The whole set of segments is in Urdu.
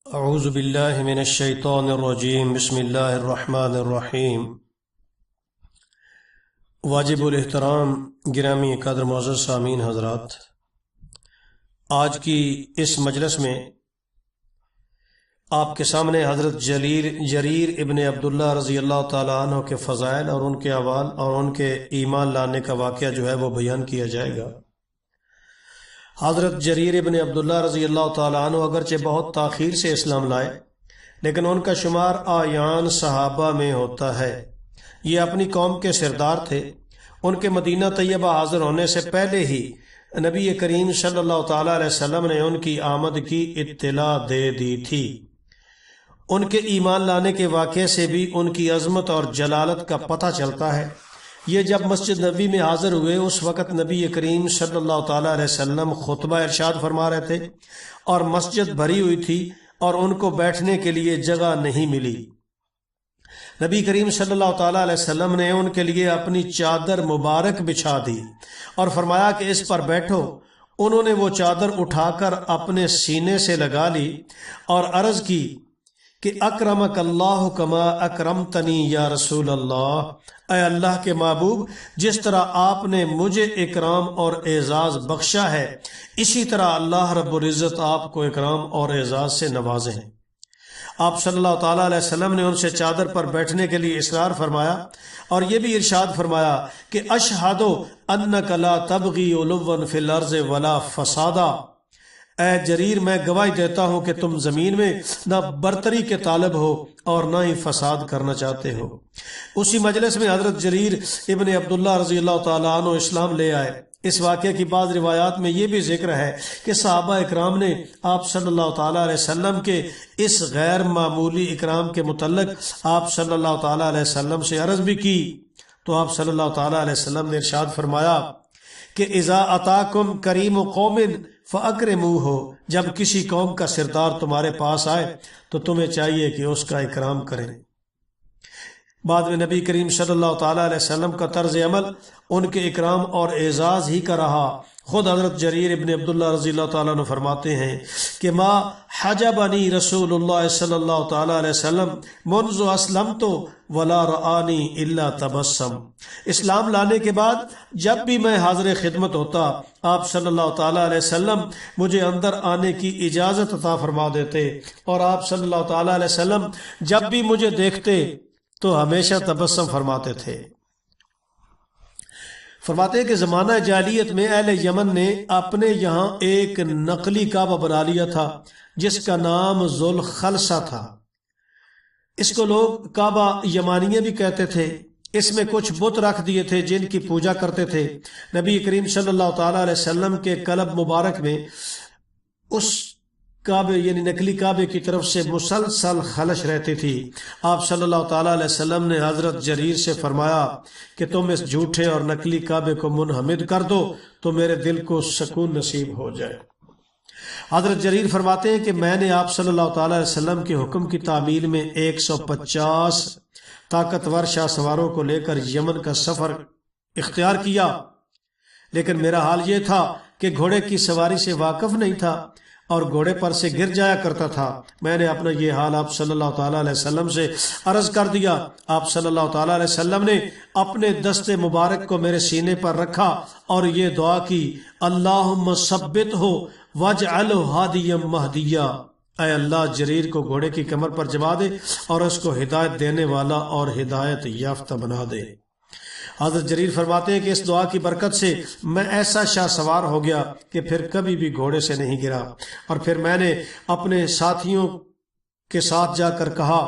اعوذ باللہ من الشیطان الرجیم بسم اللہ الرحمن الرحیم۔ واجب الاحترام گرامی قدر معزز سامعین حضرات، آج کی اس مجلس میں آپ کے سامنے حضرت جریر ابن عبداللہ رضی اللہ تعالیٰ عنہ کے فضائل اور ان کے احوال اور ان کے ایمان لانے کا واقعہ جو ہے وہ بیان کیا جائے گا۔ حضرت جریر ابن عبداللہ رضی اللہ تعالیٰ عنہ اگرچہ بہت تاخیر سے اسلام لائے، لیکن ان کا شمار اعیان صحابہ میں ہوتا ہے۔ یہ اپنی قوم کے سردار تھے۔ ان کے مدینہ طیبہ حاضر ہونے سے پہلے ہی نبی کریم صلی اللہ تعالیٰ علیہ وسلم نے ان کی آمد کی اطلاع دے دی تھی۔ ان کے ایمان لانے کے واقعے سے بھی ان کی عظمت اور جلالت کا پتہ چلتا ہے۔ یہ جب مسجد نبی میں حاضر ہوئے، اس وقت نبی کریم صلی اللہ تعالیٰ علیہ وسلم خطبہ ارشاد فرما رہے تھے اور مسجد بھری ہوئی تھی اور ان کو بیٹھنے کے لیے جگہ نہیں ملی۔ نبی کریم صلی اللہ تعالیٰ علیہ وسلم نے ان کے لیے اپنی چادر مبارک بچھا دی اور فرمایا کہ اس پر بیٹھو۔ انہوں نے وہ چادر اٹھا کر اپنے سینے سے لگا لی اور عرض کی کہ اکرمک اللہ کما اکرمتنی یا رسول اللہ، اے اللہ کے محبوب، جس طرح آپ نے مجھے اکرام اور اعزاز بخشا ہے، اسی طرح اللہ رب العزت آپ کو اکرام اور اعزاز سے نوازے ہیں۔ آپ صلی اللہ تعالیٰ علیہ وسلم نے ان سے چادر پر بیٹھنے کے لیے اصرار فرمایا اور یہ بھی ارشاد فرمایا کہ اشہد انک لا تبغی علوا فی الارض ولا فسادا، اے جریر میں گواہی دیتا ہوں کہ تم زمین میں نہ برتری کے طالب ہو اور نہ ہی فساد کرنا چاہتے ہو۔ اسی مجلس میں حضرت جریر ابن عبداللہ رضی اللہ تعالیٰ عنہ اسلام لے آئے۔ اس واقعے کی بعض روایات میں یہ بھی ذکر ہے کہ صحابہ اکرام نے آپ صلی اللہ تعالیٰ علیہ وسلم کے اس غیر معمولی اکرام کے متعلق آپ صلی اللہ تعالیٰ علیہ وسلم سے عرض بھی کی، تو آپ صلی اللہ تعالیٰ علیہ وسلم نے ارشاد فرمایا کہ اذا اتاکم کریم قوم فاکرموہ، جب کسی قوم کا سردار تمہارے پاس آئے تو تمہیں چاہیے کہ اس کا اکرام کریں۔ بعد میں نبی کریم صلی اللہ تعالیٰ علیہ وسلم کا طرز عمل ان کے اکرام اور اعزاز ہی کا رہا۔ خود حضرت جریر ابن عبداللہ رضی اللہ تعالیٰ عنہ فرماتے ہیں کہ ما حجبنی رسول اللہ صلی اللہ تعالیٰ علیہ وسلم منذ اسلمت ولا رآنی الا تبسم۔ اسلام لانے کے بعد جب بھی میں حاضر خدمت ہوتا، آپ صلی اللہ تعالیٰ علیہ وسلم مجھے اندر آنے کی اجازت عطا فرما دیتے اور آپ صلی اللہ تعالیٰ علیہ وسلم جب بھی مجھے دیکھتے تو ہمیشہ تبسم فرماتے تھے۔ فرماتے ہیں کہ زمانہ جاہلیت میں اہل یمن نے اپنے یہاں ایک نقلی کعبہ بنا لیا تھا جس کا نام ذوالخلصہ تھا۔ اس کو لوگ کعبہ یمانیہ بھی کہتے تھے۔ اس میں کچھ بت رکھ دیے تھے جن کی پوجا کرتے تھے۔ نبی کریم صلی اللہ تعالیٰ علیہ وسلم کے قلب مبارک میں اس کعبے یعنی نقلی کعبے کی طرف سے مسلسل خلش رہتی تھی۔ آپ صلی اللہ تعالیٰ علیہ وسلم نے حضرت جریر سے فرمایا کہ تم اس جھوٹے اور نقلی کعبے کو منہمد کر دو تو میرے دل کو سکون نصیب ہو جائے۔ حضرت جریر فرماتے ہیں کہ میں نے آپ صلی اللہ تعالیٰ علیہ وسلم کے حکم کی تعمیل میں 150 طاقتور شاہ سواروں کو لے کر یمن کا سفر اختیار کیا، لیکن میرا حال یہ تھا کہ گھوڑے کی سواری سے واقف نہیں تھا اور گھوڑے پر سے گر جایا کرتا تھا۔ میں نے اپنا یہ حال آپ صلی اللہ تعالیٰ علیہ وسلم سے عرض کر دیا۔ آپ صلی اللہ تعالیٰ علیہ وسلم نے اپنے دست مبارک کو میرے سینے پر رکھا اور یہ دعا کی، اللہم ثبتہ واجعلہ ہادیا مہدیا، اے اللہ جریر کو گھوڑے کی کمر پر جما دے اور اس کو ہدایت دینے والا اور ہدایت یافتہ بنا دے۔ حضرت جریر فرماتے ہیں کہ اس دعا کی برکت سے میں ایسا شاہ سوار ہو گیا کہ پھر کبھی بھی گھوڑے سے نہیں گرا، اور پھر میں نے اپنے ساتھیوں کے ساتھ جا کر کہا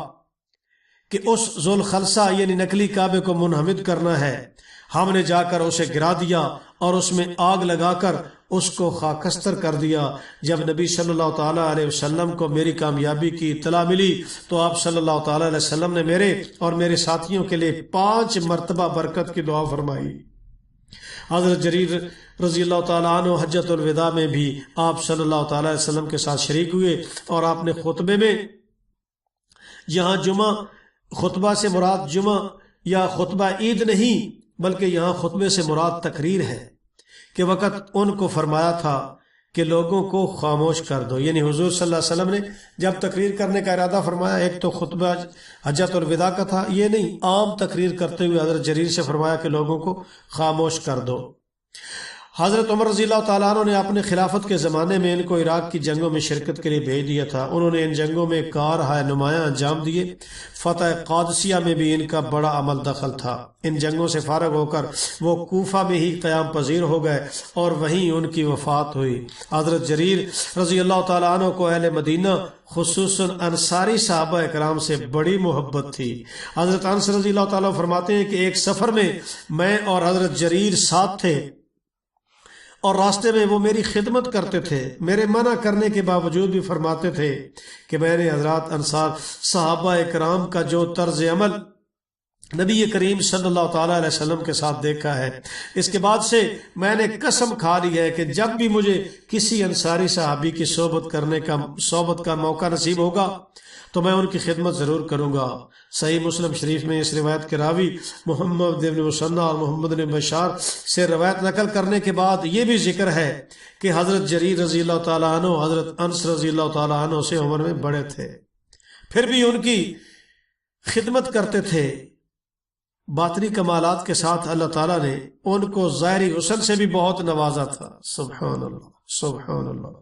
کہ اس ذوالخلصہ یعنی نقلی کعبے کو منہمد کرنا ہے۔ ہم نے جا کر اسے گرا دیا اور اس میں آگ لگا کر اس کو خاکستر کر دیا۔ جب نبی صلی اللہ تعالیٰ علیہ وسلم کو میری کامیابی کی اطلاع ملی تو آپ صلی اللہ تعالیٰ علیہ وسلم نے میرے اور میرے ساتھیوں کے لیے 5 مرتبہ برکت کی دعا فرمائی۔ حضرت جریر رضی اللہ تعالیٰ عنہ حجۃ الوداع میں بھی آپ صلی اللہ تعالیٰ علیہ وسلم کے ساتھ شریک ہوئے اور آپ نے خطبے میں، یہاں جمعہ خطبہ سے مراد جمعہ یا خطبہ عید نہیں بلکہ یہاں خطبے سے مراد تقریر ہے، کہ وقت ان کو فرمایا تھا کہ لوگوں کو خاموش کر دو. یعنی حضور صلی اللہ علیہ وسلم نے جب تقریر کرنے کا ارادہ فرمایا، ایک تو خطبہ حجۃ الوداع کا تھا، یہ نہیں، عام تقریر کرتے ہوئے حضرت جریر سے فرمایا کہ لوگوں کو خاموش کر دو. حضرت عمر رضی اللہ تعالیٰ عنہ نے اپنے خلافت کے زمانے میں ان کو عراق کی جنگوں میں شرکت کے لیے بھیج دیا تھا. انہوں نے ان جنگوں میں کارہائے نمایاں انجام دیے. فتح قادسیہ میں بھی ان کا بڑا عمل دخل تھا. ان جنگوں سے فارغ ہو کر وہ کوفہ میں ہی قیام پذیر ہو گئے اور وہیں ان کی وفات ہوئی. حضرت جریر رضی اللہ تعالیٰ عنہ کو اہل مدینہ خصوصاً انصاری صحابہ اکرام سے بڑی محبت تھی. حضرت انس رضی اللہ تعالیٰ فرماتے ہیں کہ ایک سفر میں اور حضرت جریر ساتھ تھے اور راستے میں وہ میری خدمت کرتے تھے. میرے منع کرنے کے باوجود بھی فرماتے تھے کہ میں نے حضرات انصار صحابہ اکرام کا جو طرز عمل نبی کریم صلی اللہ تعالیٰ علیہ وسلم کے ساتھ دیکھا ہے، اس کے بعد سے میں نے قسم کھا لی ہے کہ جب بھی مجھے کسی انصاری صحابی کی صحبت کا موقع نصیب ہوگا تو میں ان کی خدمت ضرور کروں گا. صحیح مسلم شریف میں اس روایت کے راوی محمد بن مسنہ اور محمد بن بشار سے روایت نقل کرنے کے بعد یہ بھی ذکر ہے کہ حضرت جریر رضی اللہ تعالیٰ عنہ حضرت انس رضی اللہ تعالیٰ عنہ سے عمر میں بڑے تھے، پھر بھی ان کی خدمت کرتے تھے. باطنی کمالات کے ساتھ اللہ تعالیٰ نے ان کو ظاہری حسن سے بھی بہت نوازا تھا. سبحان اللہ سبحان اللہ.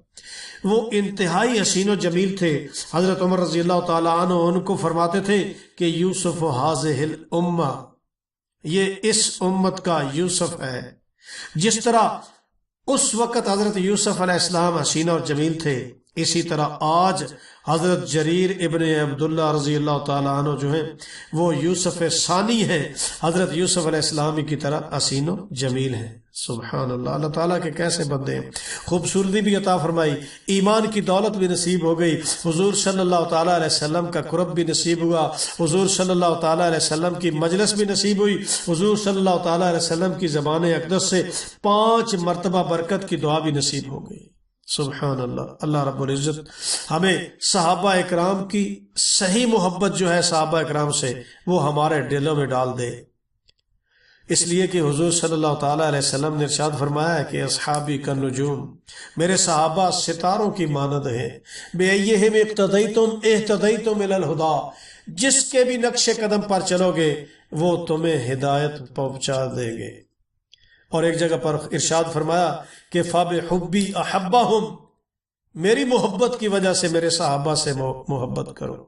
وہ انتہائی حسین و جمیل تھے. حضرت عمر رضی اللہ تعالیٰ عنہ ان کو فرماتے تھے کہ یوسف حاذہ الامہ، یہ اس امت کا یوسف ہے. جس طرح اس وقت حضرت یوسف علیہ السلام حسین اور جمیل تھے، اسی طرح آج حضرت جریر ابن عبداللہ رضی اللہ تعالیٰ عنہ جو ہیں وہ یوسف ثانی ہیں، حضرت یوسف علیہ السلام کی طرح حسین و جمیل ہیں. سبحان اللہ. اللہ تعالیٰ کے کیسے بندے ہیں. خوبصورتی بھی عطا فرمائی، ایمان کی دولت بھی نصیب ہو گئی، حضور صلی اللہ تعالیٰ علیہ وسلم کا قرب بھی نصیب ہوا، حضور صلی اللہ تعالیٰ علیہ وسلم کی مجلس بھی نصیب ہوئی، حضور صلی اللہ تعالیٰ علیہ وسلم کی زبان اقدس سے 5 مرتبہ برکت کی دعا بھی نصیب ہو گئی. سبحان اللہ. اللہ رب العزت ہمیں صحابہ اکرام کی صحیح محبت جو ہے صحابہ اکرام سے وہ ہمارے دلوں میں ڈال دے. اس لیے کہ حضور صلی اللہ تعالیٰ علیہ وسلم نے ارشاد فرمایا ہے کہ اصحابی کالنجوم، میرے صحابہ ستاروں کی مانند ہیں. بِأَيِّهِمْ اقْتَدَيْتُمْ اهْتَدَيْتُمْ إِلَى الْهُدَىٰ، جس کے بھی نقش قدم پر چلو گے وہ تمہیں ہدایت پہنچا دیں گے. اور ایک جگہ پر ارشاد فرمایا کہ فَبِحُبِّي أَحَبَّهُمْ، میری محبت کی وجہ سے میرے صحابہ سے محبت کرو.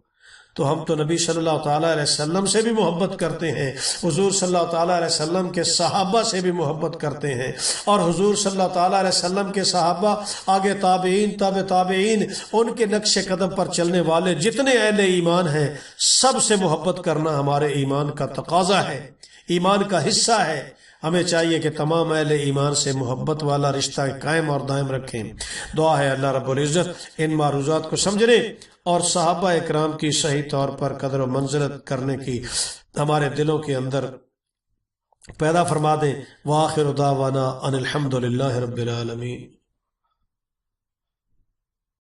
تو ہم تو نبی صلی اللہ تعالیٰ علیہ وسلم سے بھی محبت کرتے ہیں، حضور صلی اللہ تعالیٰ علیہ وسلم کے صحابہ سے بھی محبت کرتے ہیں، اور حضور صلی اللہ تعالیٰ علیہ وسلم کے صحابہ، آگے تابعین، تابعین، ان کے نقش قدم پر چلنے والے جتنے اہل ایمان ہیں سب سے محبت کرنا ہمارے ایمان کا تقاضا ہے، ایمان کا حصہ ہے. ہمیں چاہیے کہ تمام اہل ایمان سے محبت والا رشتہ قائم اور دائم رکھیں. دعا ہے اللہ رب العزت ان معروضات کو سمجھنے اور صحابہ اکرام کی صحیح طور پر قدر و منزلت کرنے کی ہمارے دلوں کے اندر پیدا فرما دیں. وآخر دعوانا ان الحمد للہ رب العالمین.